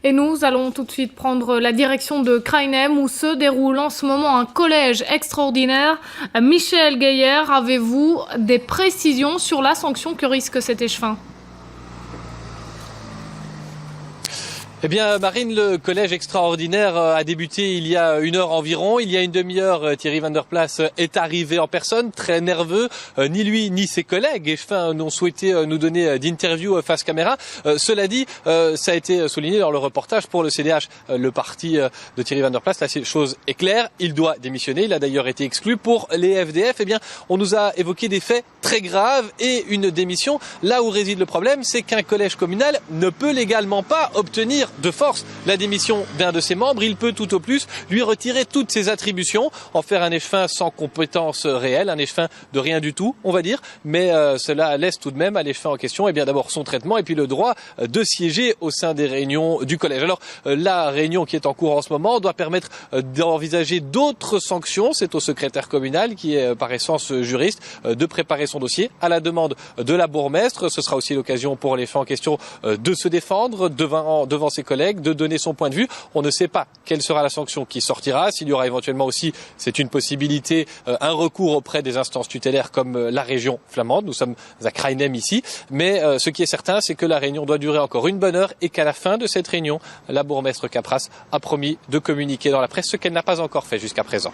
Et nous allons tout de suite prendre la direction de Krainem où se déroule en ce moment un collège extraordinaire. Michel Gaillard, avez-vous des précisions sur la sanction que risque cet échevin ? Eh bien, Marine, le collège extraordinaire a débuté il y a 1 heure environ. Il y a une demi-heure, Thierry Van der Plas est arrivé en personne, très nerveux. Ni lui, ni ses collègues échevins n'ont souhaité nous donner d'interview face caméra. Cela dit, ça a été souligné dans le reportage pour le CDH, le parti de Thierry Van der Plas. La chose est claire, il doit démissionner. Il a d'ailleurs été exclu. Pour les FDF, eh bien, on nous a évoqué des faits très graves et une démission. Là où réside le problème, c'est qu'un collège communal ne peut légalement pas obtenir de force la démission d'un de ses membres. Il peut tout au plus lui retirer toutes ses attributions, en faire un échevin sans compétence réelle, un échevin de rien du tout, on va dire. Mais cela laisse tout de même à l'échevin en question, eh bien d'abord son traitement et puis le droit de siéger au sein des réunions du collège. Alors la réunion qui est en cours en ce moment doit permettre d'envisager d'autres sanctions. C'est au secrétaire communal, qui est par essence juriste, de préparer son dossier à la demande de la bourgmestre. Ce sera aussi l'occasion pour l'échevin en question de se défendre devant ses collègues, de donner son point de vue. On ne sait pas quelle sera la sanction qui sortira, s'il y aura éventuellement aussi, c'est une possibilité, un recours auprès des instances tutélaires comme la région flamande. Nous sommes à Krainem ici, mais ce qui est certain, c'est que la réunion doit durer encore 1 bonne heure et qu'à la fin de cette réunion, la bourgmestre Capras a promis de communiquer dans la presse ce qu'elle n'a pas encore fait jusqu'à présent.